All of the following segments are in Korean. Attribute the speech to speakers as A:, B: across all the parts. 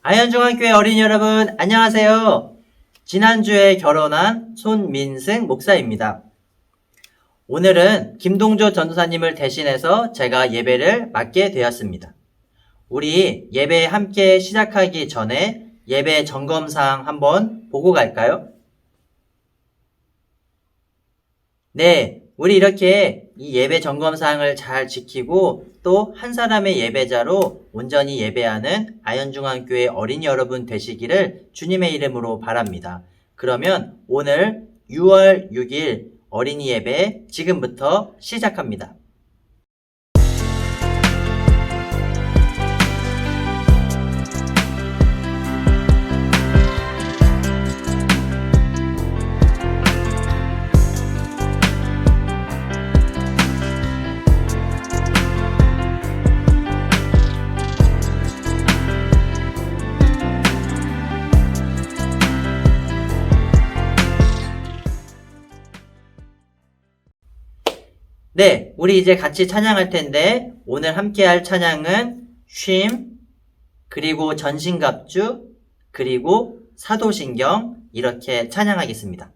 A: 아현중앙교회 어린이 여러분, 안녕하세요. 지난주에 결혼한 손민승 목사입니다. 오늘은 김동조 전도사님을 대신해서 제가 예배를 맡게 되었습니다. 우리 예배 함께 시작하기 전에 예배 점검사항 한번 보고 갈까요? 네, 우리 이렇게 이 예배 점검사항을 잘 지키고 또 한 사람의 예배자로 온전히 예배하는 아현중앙교회 어린이 여러분 되시기를 주님의 이름으로 바랍니다. 그러면 오늘 6월 6일 어린이 예배 지금부터 시작합니다. 네, 우리 이제 같이 찬양할 텐데 오늘 함께 할 찬양은 쉼, 그리고 전신갑주, 그리고 사도신경 이렇게 찬양하겠습니다.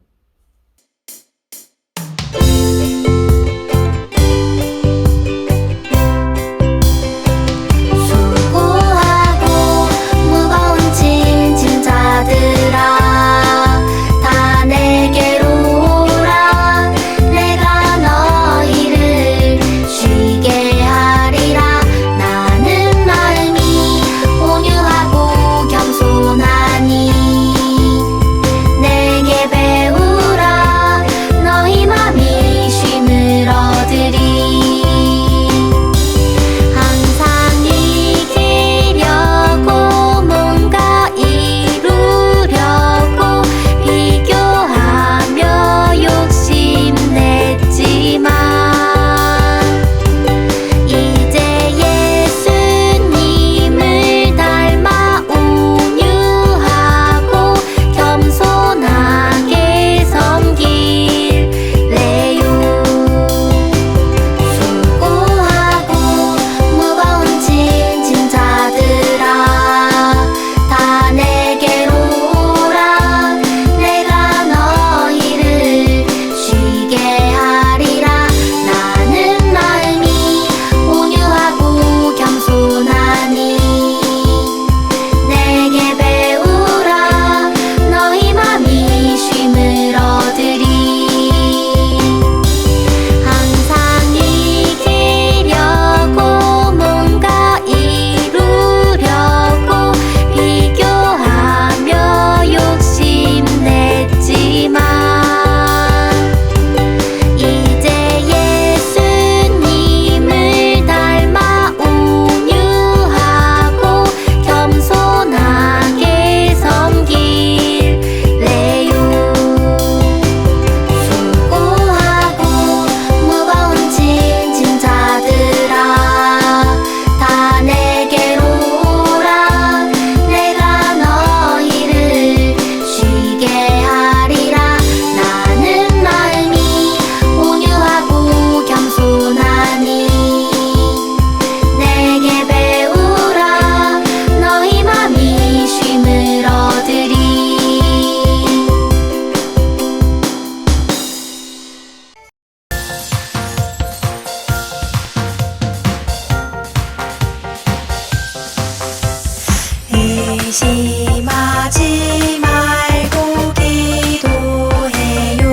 B: 의심하지 말고 기도해요.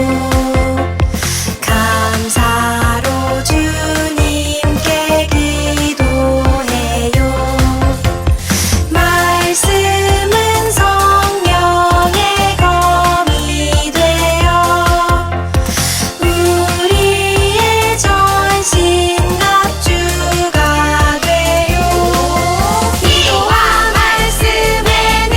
B: 감사로 주님께 기도해요. 말씀은 성령의 검이 되어 우리의 전신갑주가 돼요. 기도와 말씀에는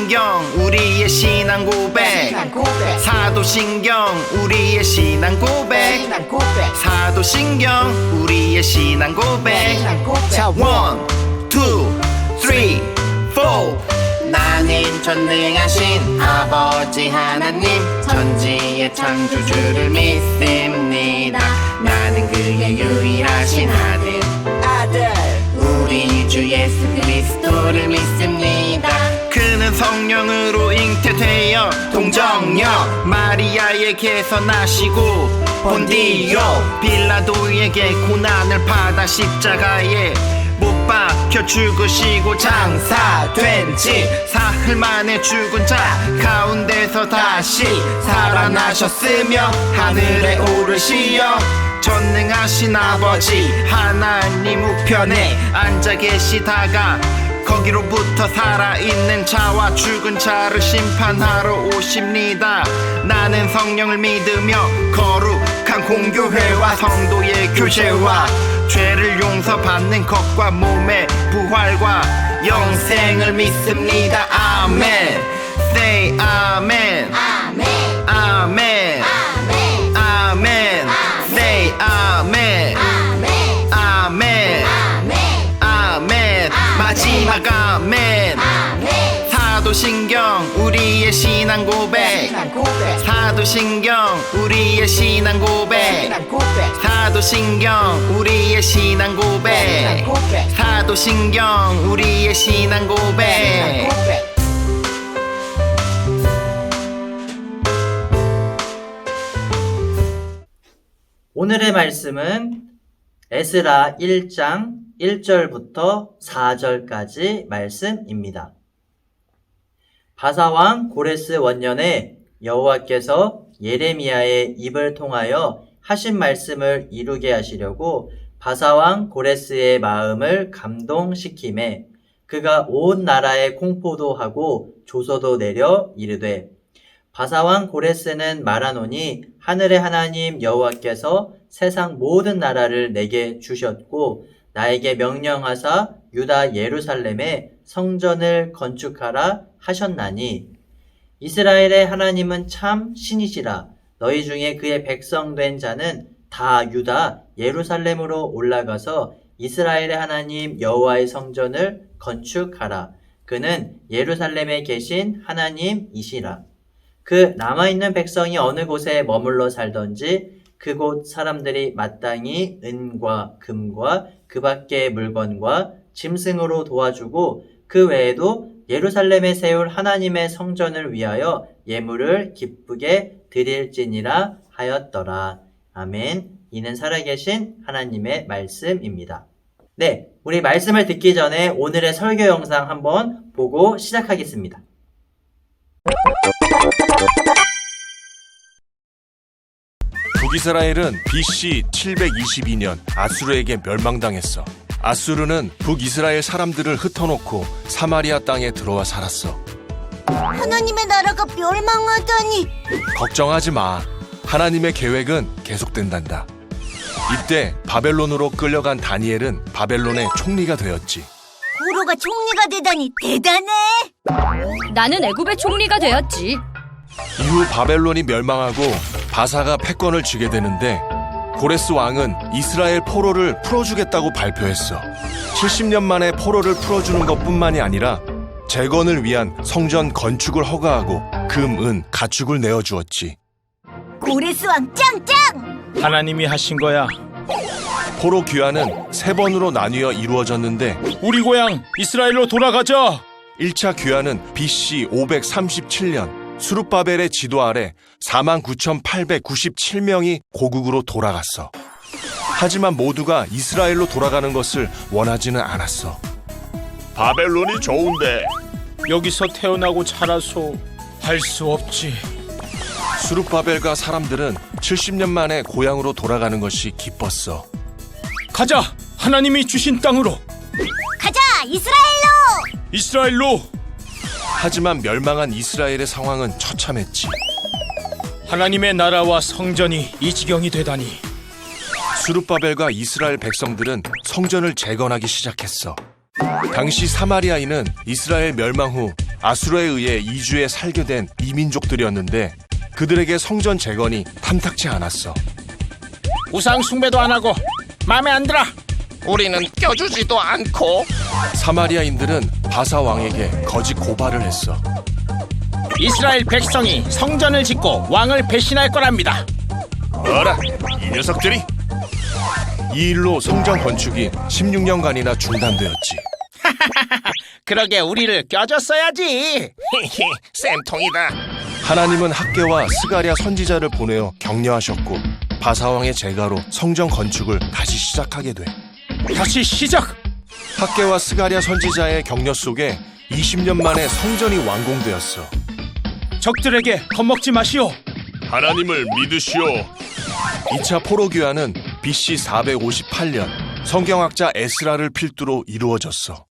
C: 사도신경 우리의 신앙 고백 사도신경 우리의 신앙 고백 사도신경 우리의 신앙 고백 자 1, 2, 3, 4 나는 전능하신 아버지 하나님 천지의 창조주를 믿습니다 나는 그의 유일하신 아들 우리 주 예수 그리스도를 믿습니다 그는 성령으로 잉태되어 동정녀 마리아에게서 나시고 본디오 빌라도에게 고난을 받아 십자가에 못 박혀 죽으시고 장사된 지 사흘 만에 죽은 자 가운데서 다시 살아나셨으며 하늘에 오르시어 전능하신 아버지 하나님 우편에 앉아 계시다가 거기로부터 살아있는 자와 죽은 자를 심판하러 오십니다 나는 성령을 믿으며 거룩한 공교회와 성도의 교제와 죄를 용서받는 것과 몸의 부활과 영생을 믿습니다 아멘 Say 아멘 아멘 아멘 Say 아멘 아멘 아멘 마지막 아멘 사도신경 우리의 신앙 고백 사도신경 우리의 신앙 고백 사도신경 우리의 신앙 고백 사도신경 우리의 신앙 고백
A: 오늘의 말씀은 에스라 1장 1절부터 4절까지 말씀입니다. 바사왕 고레스 원년에 여호와께서 예레미야의 입을 통하여 하신 말씀을 이루게 하시려고 바사왕 고레스의 마음을 감동시키매 그가 온 나라에 공포도 하고 조서도 내려 이르되 바사왕 고레스는 말하노니 하늘의 하나님 여호와께서 세상 모든 나라를 내게 주셨고 나에게 명령하사 유다 예루살렘에 성전을 건축하라 하셨나니 이스라엘의 하나님은 참 신이시라 너희 중에 그의 백성 된 자는 다 유다 예루살렘으로 올라가서 이스라엘의 하나님 여호와의 성전을 건축하라 그는 예루살렘에 계신 하나님이시라 그 남아있는 백성이 어느 곳에 머물러 살던지 그곳 사람들이 마땅히 은과 금과 그 밖의 물건과 짐승으로 도와주고 그 외에도 예루살렘에 세울 하나님의 성전을 위하여 예물을 기쁘게 드릴지니라 하였더라. 아멘. 이는 살아계신 하나님의 말씀입니다. 네, 우리 말씀을 듣기 전에 오늘의 설교 영상 한번 보고 시작하겠습니다.
D: 북이스라엘은 BC 722년 아수르에게 멸망당했어. 아수르는 북이스라엘 사람들을 흩어놓고 사마리아 땅에 들어와 살았어.
E: 하나님의 나라가 멸망하다니.
D: 걱정하지 마. 하나님의 계획은 계속된단다. 이때 바벨론으로 끌려간 다니엘은 바벨론의 총리가 되었지.
E: 포로가 총리가 되다니 대단해.
F: 나는 애굽의 총리가 되었지.
D: 이후 바벨론이 멸망하고 바사가 패권을 쥐게 되는데 고레스 왕은 이스라엘 포로를 풀어주겠다고 발표했어. 70년 만에 포로를 풀어주는 것뿐만이 아니라 재건을 위한 성전 건축을 허가하고 금, 은, 가축을 내어주었지.
E: 고레스 왕 짱짱.
G: 하나님이 하신 거야.
D: 포로 귀환은 3번으로 나뉘어 이루어졌는데
G: 우리 고향 이스라엘로 돌아가자.
D: 1차 귀환은 BC 537년 수룹바벨의 지도 아래 49,897명이 고국으로 돌아갔어. 하지만 모두가 이스라엘로 돌아가는 것을 원하지는 않았어.
G: 바벨론이 좋은데 여기서 태어나고 자라서 할 수 없지.
D: 수룹바벨과 사람들은 70년 만에 고향으로 돌아가는 것이 기뻤어.
G: 가자. 하나님이 주신 땅으로.
E: 가자 이스라엘로.
G: 이스라엘로.
D: 하지만 멸망한 이스라엘의 상황은 처참했지.
G: 하나님의 나라와 성전이 이 지경이 되다니.
D: 수룹바벨과 이스라엘 백성들은 성전을 재건하기 시작했어. 당시 사마리아인은 이스라엘 멸망 후 아수르에 의해 이주해 살게 된 이민족들이었는데 그들에게 성전 재건이 탐탁치 않았어.
G: 우상 숭배도 안 하고 마음에 안 들어.
C: 우리는 껴주지도 않고.
D: 사마리아인들은 바사 왕에게 거짓 고발을 했어.
G: 이스라엘 백성이 성전을 짓고 왕을 배신할 거랍니다.
D: 어라, 이 녀석들이! 이 일로 성전 건축이 16년간이나 중단되었지.
G: 그러게 우리를 껴줬어야지.
C: 쌤통이다.
D: 하나님은 학개와 스가랴 선지자를 보내어 격려하셨고 바사왕의 제가로 성전 건축을 다시 시작하게 돼.
G: 다시 시작.
D: 학개와 스가랴 선지자의 격려 속에 20년 만에 성전이 완공되었어.
G: 적들에게 겁먹지 마시오.
D: 하나님을 믿으시오. 2차 포로 귀환은 BC 458년 성경학자 에스라를 필두로 이루어졌어.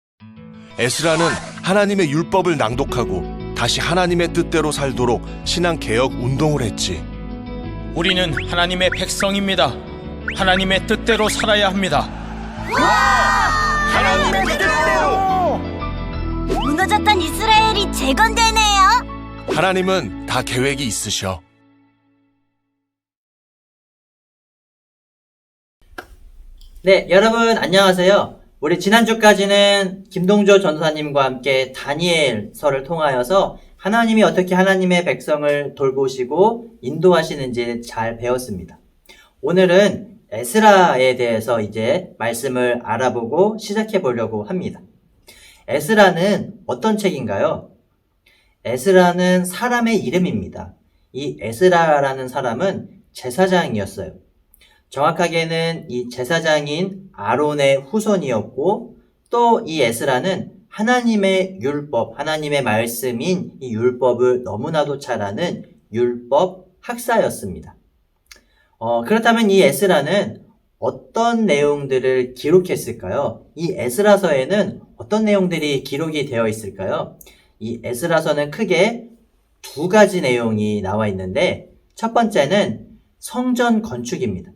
D: 에스라는 하나님의 율법을 낭독하고 다시 하나님의 뜻대로 살도록 신앙 개혁 운동을 했지.
G: 우리는 하나님의 백성입니다. 하나님의 뜻대로 살아야 합니다.
E: 무너졌던 이스라엘이 재건되네요.
D: 하나님은 다 계획이 있으셔.
A: 네, 여러분 안녕하세요. 우리 지난주까지는 김동조 전도사님과 함께 다니엘서를 통하여서 하나님이 어떻게 하나님의 백성을 돌보시고 인도하시는지 잘 배웠습니다. 오늘은 에스라에 대해서 이제 말씀을 알아보고 시작해 보려고 합니다. 에스라는 어떤 책인가요? 에스라는 사람의 이름입니다. 이 에스라라는 사람은 제사장이었어요. 정확하게는 이 제사장인 아론의 후손이었고 또 이 에스라는 하나님의 율법, 하나님의 말씀인 이 율법을 너무나도 잘 아는 율법 학사였습니다. 그렇다면 이 에스라는 어떤 내용들을 기록했을까요? 이 에스라서에는 어떤 내용들이 기록이 되어 있을까요? 이 에스라서는 크게 두 가지 내용이 나와 있는데 첫 번째는 성전 건축입니다.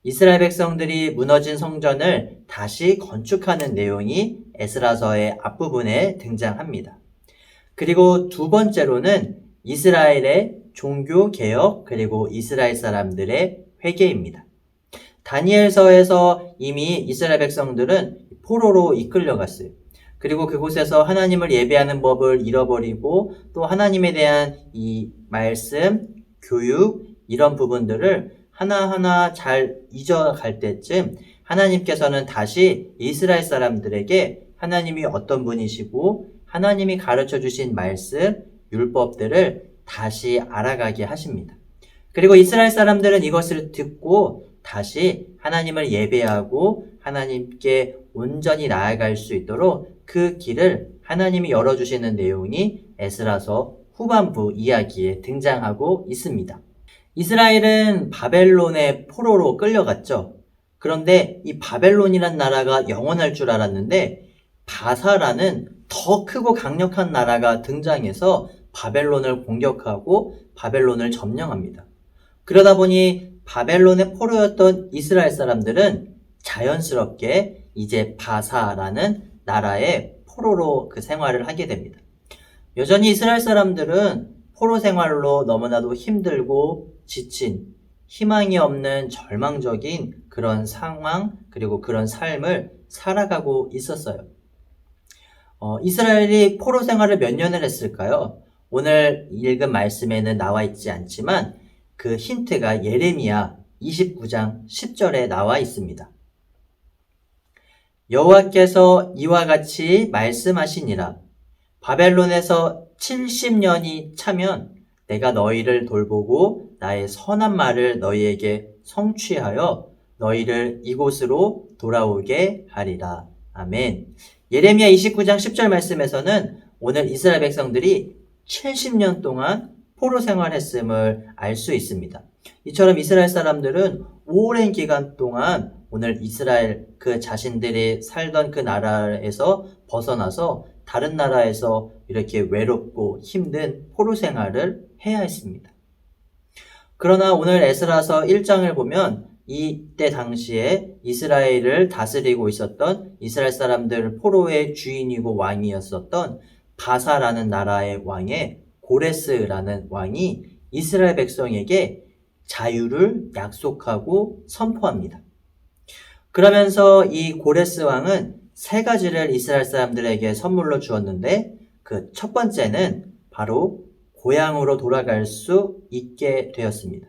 A: 이스라엘 백성들이 무너진 성전을 다시 건축하는 내용이 에스라서의 앞부분에 등장합니다. 그리고 두 번째로는 이스라엘의 종교 개혁 그리고 이스라엘 사람들의 회개입니다. 다니엘서에서 이미 이스라엘 백성들은 포로로 이끌려갔어요. 그리고 그곳에서 하나님을 예배하는 법을 잃어버리고 또 하나님에 대한 이 말씀, 교육 이런 부분들을 하나하나 잘 잊어갈 때쯤 하나님께서는 다시 이스라엘 사람들에게 하나님이 어떤 분이시고 하나님이 가르쳐 주신 말씀, 율법들을 다시 알아가게 하십니다. 그리고 이스라엘 사람들은 이것을 듣고 다시 하나님을 예배하고 하나님께 온전히 나아갈 수 있도록 그 길을 하나님이 열어주시는 내용이 에스라서 후반부 이야기에 등장하고 있습니다. 이스라엘은 바벨론의 포로로 끌려갔죠. 그런데 이 바벨론이란 나라가 영원할 줄 알았는데 바사라는 더 크고 강력한 나라가 등장해서 바벨론을 공격하고 바벨론을 점령합니다. 그러다 보니 바벨론의 포로였던 이스라엘 사람들은 자연스럽게 이제 바사라는 나라의 포로로 그 생활을 하게 됩니다. 여전히 이스라엘 사람들은 포로 생활로 너무나도 힘들고 지친, 희망이 없는 절망적인 그런 상황 그리고 그런 삶을 살아가고 있었어요. 이스라엘이 포로 생활을 몇 년을 했을까요? 오늘 읽은 말씀에는 나와 있지 않지만 그 힌트가 예레미야 29장 10절에 나와 있습니다. 여호와께서 이와 같이 말씀하시니라. 바벨론에서 70년이 차면 내가 너희를 돌보고 나의 선한 말을 너희에게 성취하여 너희를 이곳으로 돌아오게 하리라. 아멘. 예레미야 29장 10절 말씀에서는 오늘 이스라엘 백성들이 70년 동안 포로 생활했음을 알 수 있습니다. 이처럼 이스라엘 사람들은 오랜 기간 동안 오늘 이스라엘 그 자신들이 살던 그 나라에서 벗어나서 다른 나라에서 이렇게 외롭고 힘든 포로 생활을 해야 했습니다. 그러나 오늘 에스라서 1장을 보면 이때 당시에 이스라엘을 다스리고 있었던 이스라엘 사람들 포로의 주인이고 왕이었었던 바사라는 나라의 왕의 고레스라는 왕이 이스라엘 백성에게 자유를 약속하고 선포합니다. 그러면서 이 고레스 왕은 세 가지를 이스라엘 사람들에게 선물로 주었는데 그 첫 번째는 바로 고향으로 돌아갈 수 있게 되었습니다.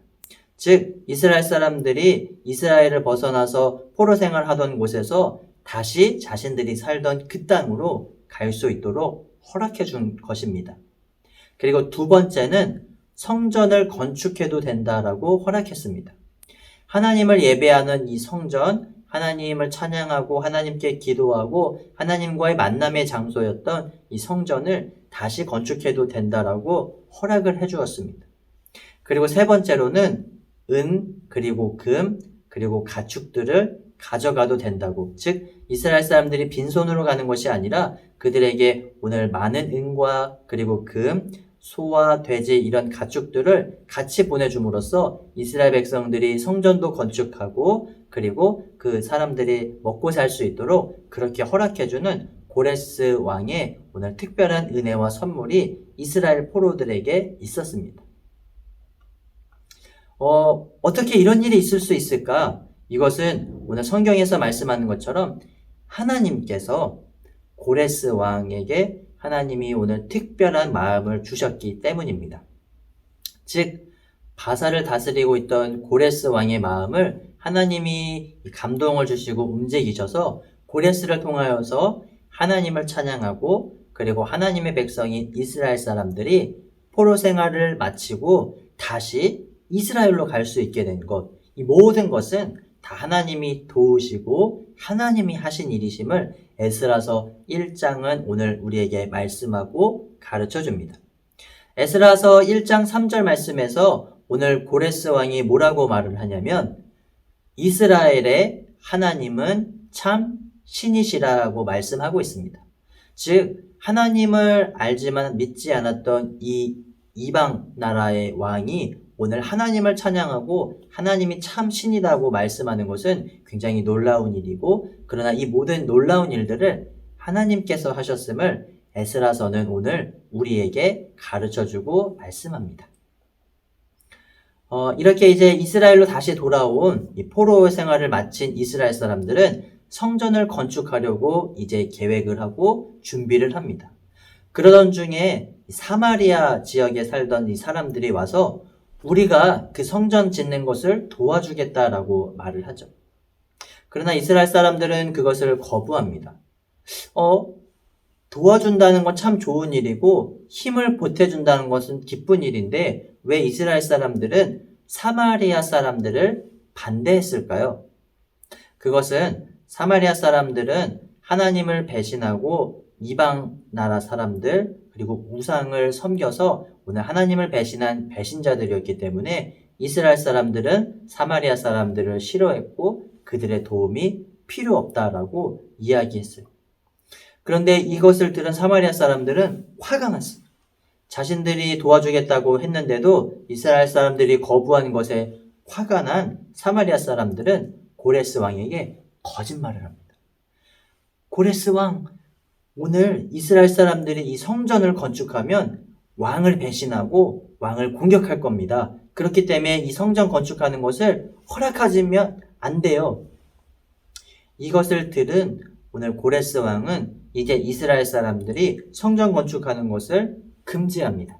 A: 즉 이스라엘 사람들이 이스라엘을 벗어나서 포로 생활하던 곳에서 다시 자신들이 살던 그 땅으로 갈 수 있도록 허락해 준 것입니다. 그리고 두 번째는 성전을 건축해도 된다라고 허락했습니다. 하나님을 예배하는 이 성전, 하나님을 찬양하고 하나님께 기도하고 하나님과의 만남의 장소였던 이 성전을 다시 건축해도 된다라고 허락을 해주었습니다. 그리고 세 번째로는 은, 그리고 금, 그리고 가축들을 가져가도 된다고. 즉 이스라엘 사람들이 빈손으로 가는 것이 아니라 그들에게 오늘 많은 은과 그리고 금, 소와 돼지 이런 가축들을 같이 보내줌으로써 이스라엘 백성들이 성전도 건축하고 그리고 그 사람들이 먹고 살 수 있도록 그렇게 허락해주는 고레스 왕의 오늘 특별한 은혜와 선물이 이스라엘 포로들에게 있었습니다. 어떻게 이런 일이 있을 수 있을까? 이것은 오늘 성경에서 말씀하는 것처럼 하나님께서 고레스 왕에게 하나님이 오늘 특별한 마음을 주셨기 때문입니다. 즉 바사를 다스리고 있던 고레스 왕의 마음을 하나님이 감동을 주시고 움직이셔서 고레스를 통하여서 하나님을 찬양하고 그리고 하나님의 백성인 이스라엘 사람들이 포로 생활을 마치고 다시 이스라엘로 갈 수 있게 된 것, 이 모든 것은 다 하나님이 도우시고 하나님이 하신 일이심을 에스라서 1장은 오늘 우리에게 말씀하고 가르쳐 줍니다. 에스라서 1장 3절 말씀에서 오늘 고레스 왕이 뭐라고 말을 하냐면 이스라엘의 하나님은 참 신이시라고 말씀하고 있습니다. 즉 하나님을 알지만 믿지 않았던 이 이방 나라의 왕이 오늘 하나님을 찬양하고 하나님이 참 신이라고 말씀하는 것은 굉장히 놀라운 일이고 그러나 이 모든 놀라운 일들을 하나님께서 하셨음을 에스라서는 오늘 우리에게 가르쳐주고 말씀합니다. 이렇게 이제 이스라엘로 다시 돌아온 이 포로 생활을 마친 이스라엘 사람들은 성전을 건축하려고 이제 계획을 하고 준비를 합니다. 그러던 중에 사마리아 지역에 살던 이 사람들이 와서 우리가 그 성전 짓는 것을 도와주겠다라고 말을 하죠. 그러나 이스라엘 사람들은 그것을 거부합니다. 도와준다는 건 참 좋은 일이고 힘을 보태준다는 것은 기쁜 일인데 왜 이스라엘 사람들은 사마리아 사람들을 반대했을까요? 그것은 사마리아 사람들은 하나님을 배신하고 이방 나라 사람들 그리고 우상을 섬겨서 오늘 하나님을 배신한 배신자들이었기 때문에 이스라엘 사람들은 사마리아 사람들을 싫어했고 그들의 도움이 필요 없다라고 이야기했어요. 그런데 이것을 들은 사마리아 사람들은 화가 났습니다. 자신들이 도와주겠다고 했는데도 이스라엘 사람들이 거부한 것에 화가 난 사마리아 사람들은 고레스 왕에게 거짓말을 합니다. 고레스 왕, 오늘 이스라엘 사람들이 이 성전을 건축하면 왕을 배신하고 왕을 공격할 겁니다. 그렇기 때문에 이 성전 건축하는 것을 허락하지면 안 돼요. 이것을 들은 오늘 고레스 왕은 이제 이스라엘 사람들이 성전 건축하는 것을 금지합니다.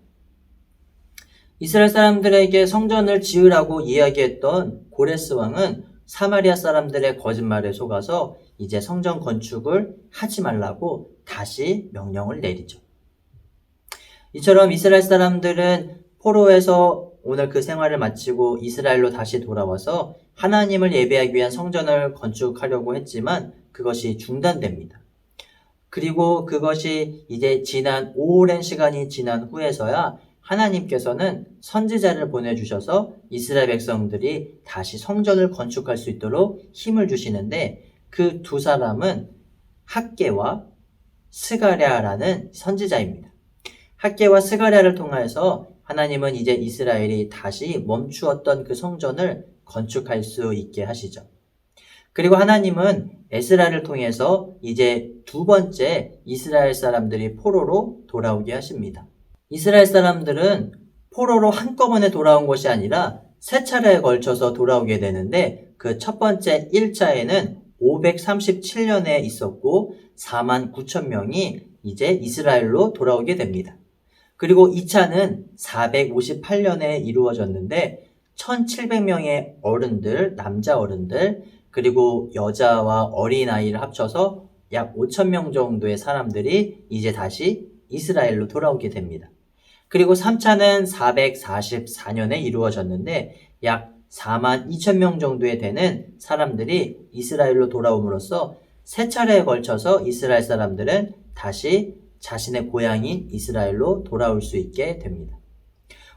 A: 이스라엘 사람들에게 성전을 지으라고 이야기했던 고레스 왕은 사마리아 사람들의 거짓말에 속아서 이제 성전 건축을 하지 말라고 다시 명령을 내리죠. 이처럼 이스라엘 사람들은 포로에서 오늘 그 생활을 마치고 이스라엘로 다시 돌아와서 하나님을 예배하기 위한 성전을 건축하려고 했지만 그것이 중단됩니다. 그리고 그것이 이제 오랜 시간이 지난 후에서야 하나님께서는 선지자를 보내주셔서 이스라엘 백성들이 다시 성전을 건축할 수 있도록 힘을 주시는데 그 두 사람은 학개와 스가랴라는 선지자입니다. 학개와 스가랴를 통해서 하나님은 이제 이스라엘이 다시 멈추었던 그 성전을 건축할 수 있게 하시죠. 그리고 하나님은 에스라를 통해서 이제 두 번째 이스라엘 사람들이 포로로 돌아오게 하십니다. 이스라엘 사람들은 포로로 한꺼번에 돌아온 것이 아니라 세 차례에 걸쳐서 돌아오게 되는데 그 첫 번째 1차에는 537년에 있었고 4만 9천 명이 이제 이스라엘로 돌아오게 됩니다. 그리고 2차는 458년에 이루어졌는데 1700명의 어른들, 남자 어른들, 그리고 여자와 어린아이를 합쳐서 약 5,000명 정도의 사람들이 이제 다시 이스라엘로 돌아오게 됩니다. 그리고 3차는 444년에 이루어졌는데 약 4만 2천 명 정도에 되는 사람들이 이스라엘로 돌아옴으로써 세 차례에 걸쳐서 이스라엘 사람들은 다시 자신의 고향인 이스라엘로 돌아올 수 있게 됩니다.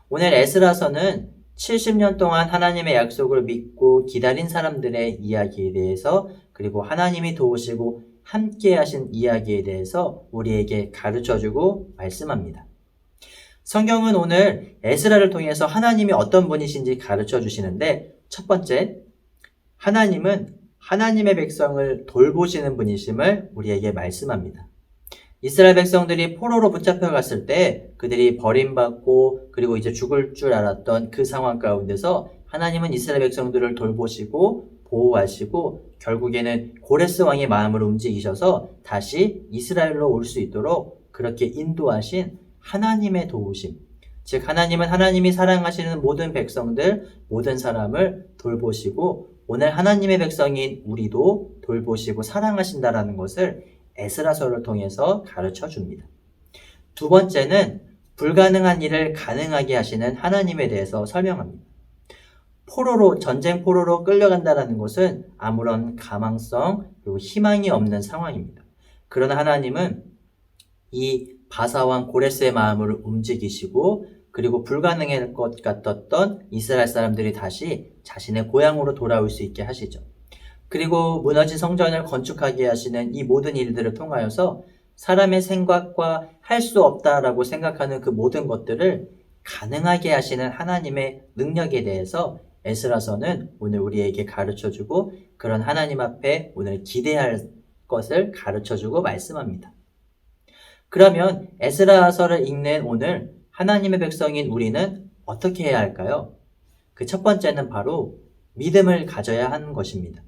A: 오늘 에스라서는 70년 동안 하나님의 약속을 믿고 기다린 사람들의 이야기에 대해서 그리고 하나님이 도우시고 함께 하신 이야기에 대해서 우리에게 가르쳐주고 말씀합니다. 성경은 오늘 에스라를 통해서 하나님이 어떤 분이신지 가르쳐 주시는데 첫 번째, 하나님은 하나님의 백성을 돌보시는 분이심을 우리에게 말씀합니다. 이스라엘 백성들이 포로로 붙잡혀갔을 때 그들이 버림받고 그리고 이제 죽을 줄 알았던 그 상황 가운데서 하나님은 이스라엘 백성들을 돌보시고 보호하시고 결국에는 고레스 왕의 마음을 움직이셔서 다시 이스라엘로 올 수 있도록 그렇게 인도하신 하나님의 도우심, 즉 하나님은 하나님이 사랑하시는 모든 백성들, 모든 사람을 돌보시고 오늘 하나님의 백성인 우리도 돌보시고 사랑하신다라는 것을 에스라서를 통해서 가르쳐 줍니다. 두 번째는 불가능한 일을 가능하게 하시는 하나님에 대해서 설명합니다. 전쟁 포로로 끌려간다는 것은 아무런 가망성 그리고 희망이 없는 상황입니다. 그러나 하나님은 이 바사왕 고레스의 마음을 움직이시고 그리고 불가능할 것 같았던 이스라엘 사람들이 다시 자신의 고향으로 돌아올 수 있게 하시죠. 그리고 무너진 성전을 건축하게 하시는 이 모든 일들을 통하여서 사람의 생각과 할 수 없다라고 생각하는 그 모든 것들을 가능하게 하시는 하나님의 능력에 대해서 에스라서는 오늘 우리에게 가르쳐주고 그런 하나님 앞에 오늘 기대할 것을 가르쳐주고 말씀합니다. 그러면 에스라서를 읽는 오늘 하나님의 백성인 우리는 어떻게 해야 할까요? 그 첫 번째는 바로 믿음을 가져야 하는 것입니다.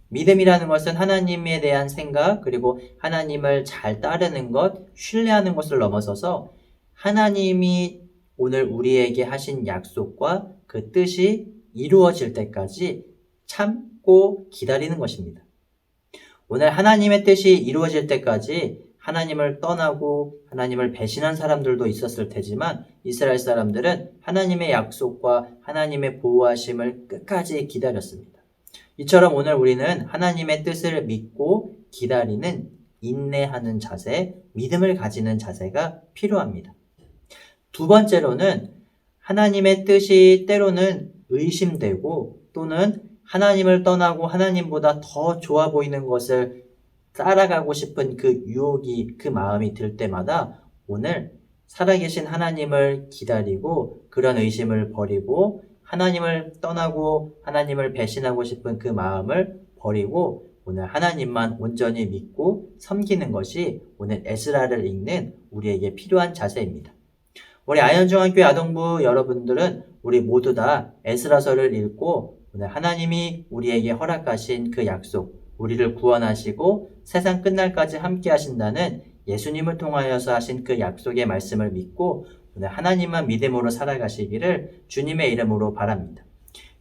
A: 믿음이라는 것은 하나님에 대한 생각 그리고 하나님을 잘 따르는 것, 신뢰하는 것을 넘어서서 하나님이 오늘 우리에게 하신 약속과 그 뜻이 이루어질 때까지 참고 기다리는 것입니다. 오늘 하나님의 뜻이 이루어질 때까지 하나님을 떠나고 하나님을 배신한 사람들도 있었을 테지만 이스라엘 사람들은 하나님의 약속과 하나님의 보호하심을 끝까지 기다렸습니다. 이처럼 오늘 우리는 하나님의 뜻을 믿고 기다리는 인내하는 자세, 믿음을 가지는 자세가 필요합니다. 두 번째로는 하나님의 뜻이 때로는 의심되고 또는 하나님을 떠나고 하나님보다 더 좋아 보이는 것을 따라가고 싶은 그 유혹이 그 마음이 들 때마다 오늘 살아계신 하나님을 기다리고 그런 의심을 버리고 하나님을 떠나고 하나님을 배신하고 싶은 그 마음을 버리고 오늘 하나님만 온전히 믿고 섬기는 것이 오늘 에스라를 읽는 우리에게 필요한 자세입니다. 우리 아현중학교 아동부 여러분들은 우리 모두 다 에스라서를 읽고 오늘 하나님이 우리에게 허락하신 그 약속, 우리를 구원하시고 세상 끝날까지 함께 하신다는 예수님을 통하여서 하신 그 약속의 말씀을 믿고 오늘 하나님만 믿음으로 살아가시기를 주님의 이름으로 바랍니다.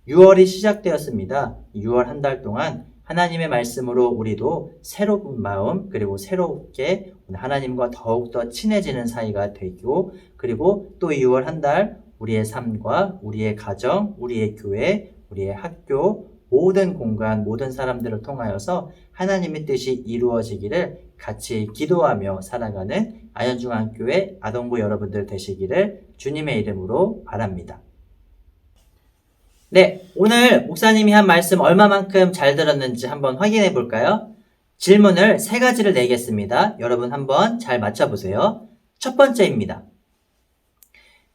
A: 6월이 시작되었습니다. 6월 한 달 동안 하나님의 말씀으로 우리도 새로운 마음 그리고 새롭게 하나님과 더욱더 친해지는 사이가 되고 그리고 또 6월 한 달 우리의 삶과 우리의 가정, 우리의 교회, 우리의 학교 모든 공간, 모든 사람들을 통하여서 하나님의 뜻이 이루어지기를 같이 기도하며 살아가는 아현중학교의 아동부 여러분들 되시기를 주님의 이름으로 바랍니다. 네, 오늘 목사님이 한 말씀 얼마만큼 잘 들었는지 한번 확인해 볼까요? 질문을 3가지를 내겠습니다. 여러분 한번 잘 맞춰보세요. 첫 번째입니다.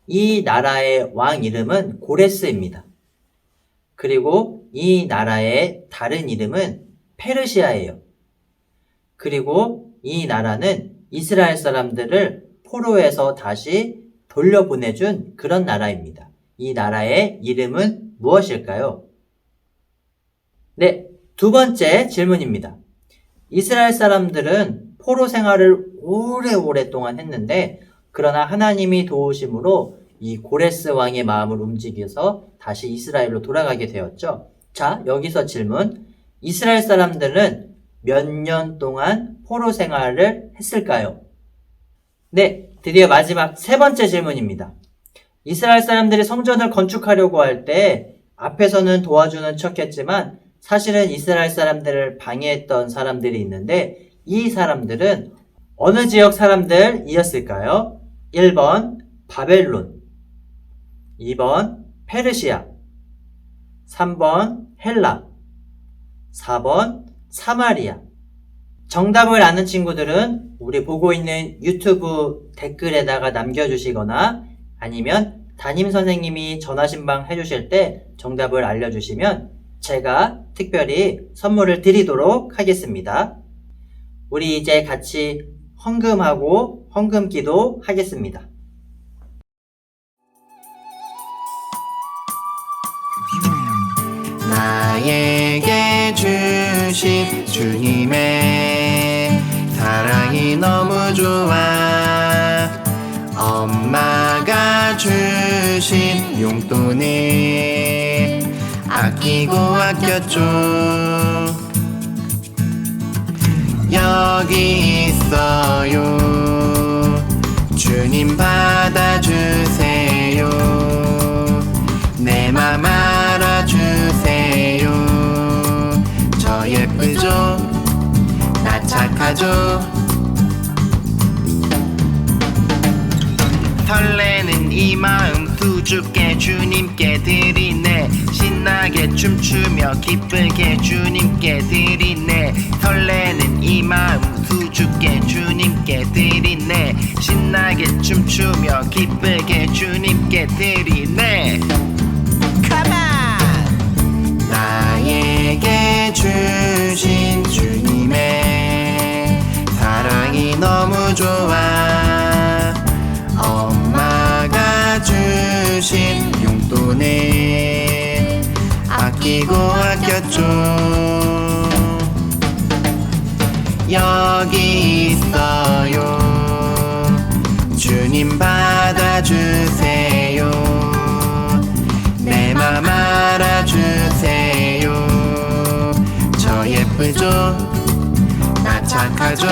A: 이 나라의 왕 이름은 고레스입니다. 그리고 이 나라의 다른 이름은 페르시아예요. 그리고 이 나라는 이스라엘 사람들을 포로에서 다시 돌려보내준 그런 나라입니다. 이 나라의 이름은 무엇일까요? 네, 두 번째 질문입니다. 이스라엘 사람들은 포로 생활을 오래동안 했는데 그러나 하나님이 도우심으로 이 고레스 왕의 마음을 움직여서 다시 이스라엘로 돌아가게 되었죠. 자, 여기서 질문. 이스라엘 사람들은 몇 년 동안 포로 생활을 했을까요? 네, 드디어 마지막 세 번째 질문입니다. 이스라엘 사람들이 성전을 건축하려고 할 때 앞에서는 도와주는 척했지만 사실은 이스라엘 사람들을 방해했던 사람들이 있는데 이 사람들은 어느 지역 사람들이었을까요? 1번 바벨론, 2번 페르시아, 3번 헬라, 4번 사마리아. 정답을 아는 친구들은 우리 보고 있는 유튜브 댓글에다가 남겨주시거나 아니면 담임 선생님이 전화신방 해주실 때 정답을 알려주시면 제가 특별히 선물을 드리도록 하겠습니다. 우리 이제 같이 헌금하고 헌금기도 하겠습니다.
H: 나에게 주신 주님의 사랑이 너무 좋아. 엄마가 주신 용돈을 아끼고 아꼈죠. 여기 있어요. 주님 받아주세요. 내 맘 알아주세요. 저 예쁘죠? 나 착하죠? 설레는 이 마음 수줍게 주님께 드리네. 신나게 춤추며 기쁘게 주님께 드리네. 설레는 이 마음 수줍게 주님께 드리네. 신나게 춤추며 기쁘게 주님께 드리네. 나에게 주신 주님의 사랑이 너무 좋아. 엄마가 주신 용돈을 아끼고 아꼈죠. 여기 있어요. 주님 받아주세요. 내 맘 알아주세요. 저 예쁘죠? 나 착하죠?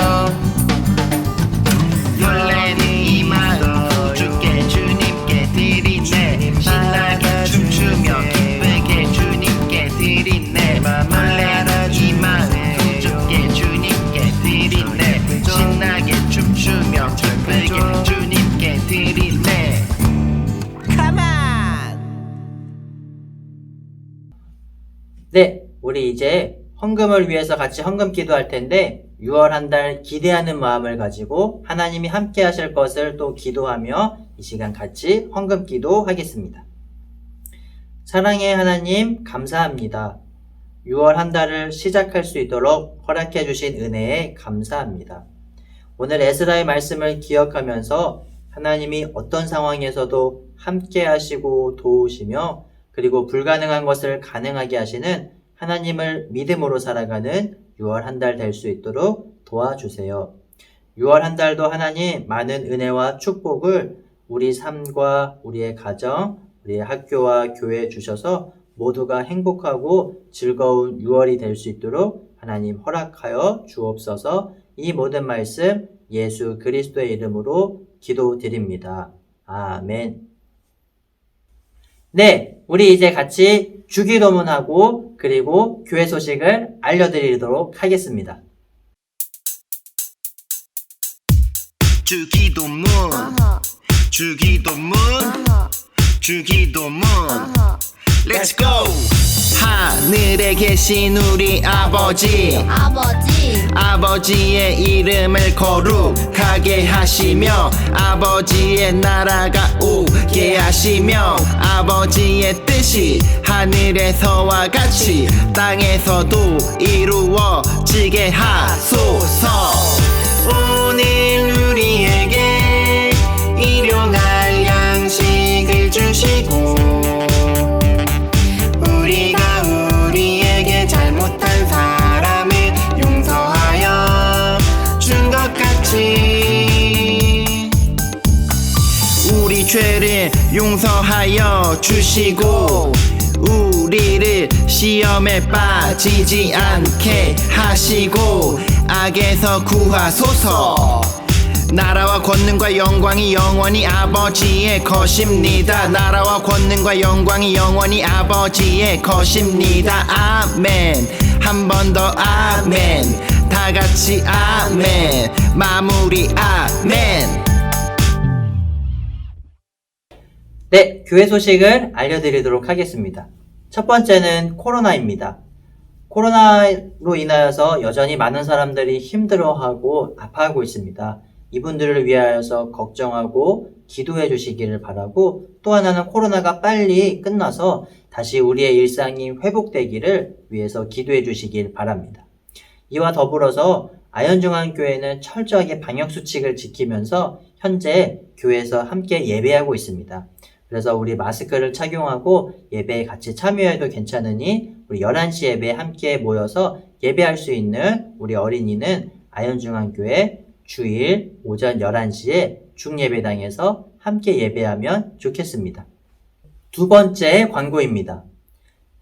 H: 설레는 이 마음 수줍게 주님께 드리네. 신나게 춤추며 기쁘게 주님께 드리네. 설레는 이 마음 수줍게 주님께 드리네. 신나게 춤추며 기쁘게 주님께 드리네.
A: 네, 우리 이제 헌금을 위해서 같이 헌금 기도할 텐데 6월 한 달 기대하는 마음을 가지고 하나님이 함께 하실 것을 또 기도하며 이 시간 같이 헌금 기도하겠습니다. 사랑의 하나님 감사합니다. 6월 한 달을 시작할 수 있도록 허락해 주신 은혜에 감사합니다. 오늘 에스라의 말씀을 기억하면서 하나님이 어떤 상황에서도 함께 하시고 도우시며 그리고 불가능한 것을 가능하게 하시는 하나님을 믿음으로 살아가는 6월 한 달 될 수 있도록 도와주세요. 6월 한 달도 하나님 많은 은혜와 축복을 우리 삶과 우리의 가정, 우리의 학교와 교회에 주셔서 모두가 행복하고 즐거운 6월이 될 수 있도록 하나님 허락하여 주옵소서. 이 모든 말씀 예수 그리스도의 이름으로 기도드립니다. 아멘. 네, 우리 이제 같이 주기도문하고 그리고 교회 소식을 알려드리도록 하겠습니다.
H: 주기도문 주기도문 주기도문 Let's go! 하늘에 계신 우리 아버지 아버지의 이름을 거룩하게 하시며 아버지의 나라가 오게 하시며 아버지의 뜻이 하늘에서와 같이 땅에서도 이루어지게 하소서. 오늘 우리에게 일용할 양식을 주시고 우리가 우리에게 잘못한 사람을 용서하여 준 것 같이 우리 죄를 용서하여 주시고 우리를 시험에 빠지지 않게 하시고 악에서 구하소서. 나라와 권능과 영광이 영원히 아버지의 것입니다. 나라와 권능과 영광이 영원히 아버지의 것입니다. 아멘. 한 번 더 아멘. 다 같이 아멘. 마무리 아멘.
A: 네, 교회 소식을 알려드리도록 하겠습니다. 첫 번째는 코로나입니다. 코로나로 인하여서 여전히 많은 사람들이 힘들어하고 아파하고 있습니다. 이분들을 위하여서 걱정하고 기도해 주시기를 바라고, 또 하나는 코로나가 빨리 끝나서 다시 우리의 일상이 회복되기를 위해서 기도해 주시길 바랍니다. 이와 더불어서 아현중앙교회는 철저하게 방역수칙을 지키면서 현재 교회에서 함께 예배하고 있습니다. 그래서 우리 마스크를 착용하고 예배에 같이 참여해도 괜찮으니 우리 11시 예배에 함께 모여서 예배할 수 있는 우리 어린이는 아현중앙교회 주일 오전 11시에 중예배당에서 함께 예배하면 좋겠습니다. 두 번째 광고입니다.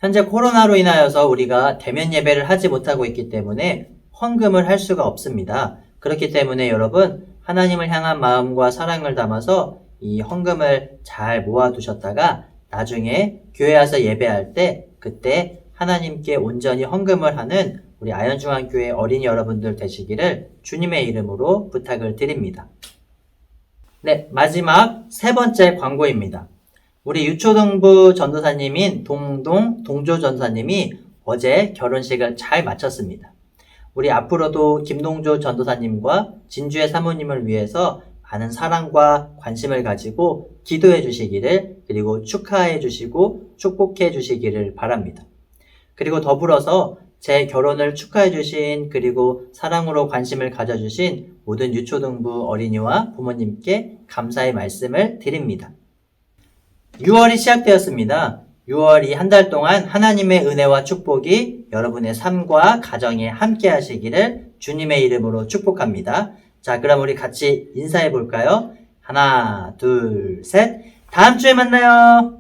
A: 현재 코로나로 인하여서 우리가 대면 예배를 하지 못하고 있기 때문에 헌금을 할 수가 없습니다. 그렇기 때문에 여러분, 하나님을 향한 마음과 사랑을 담아서 이 헌금을 잘 모아두셨다가 나중에 교회 와서 예배할 때 그때 하나님께 온전히 헌금을 하는 우리 아현중앙교회 어린이 여러분들 되시기를 주님의 이름으로 부탁을 드립니다. 네, 마지막 세 번째 광고입니다. 우리 유초등부 전도사님인 동조 전도사님이 어제 결혼식을 잘 마쳤습니다. 우리 앞으로도 김동조 전도사님과 진주의 사모님을 위해서 많은 사랑과 관심을 가지고 기도해 주시기를, 그리고 축하해 주시고 축복해 주시기를 바랍니다. 그리고 더불어서 제 결혼을 축하해 주신, 그리고 사랑으로 관심을 가져주신 모든 유초등부 어린이와 부모님께 감사의 말씀을 드립니다. 6월이 시작되었습니다. 6월이 한 달 동안 하나님의 은혜와 축복이 여러분의 삶과 가정에 함께 하시기를 주님의 이름으로 축복합니다. 자, 그럼 우리 같이 인사해 볼까요? 하나, 둘, 셋. 다음 주에 만나요.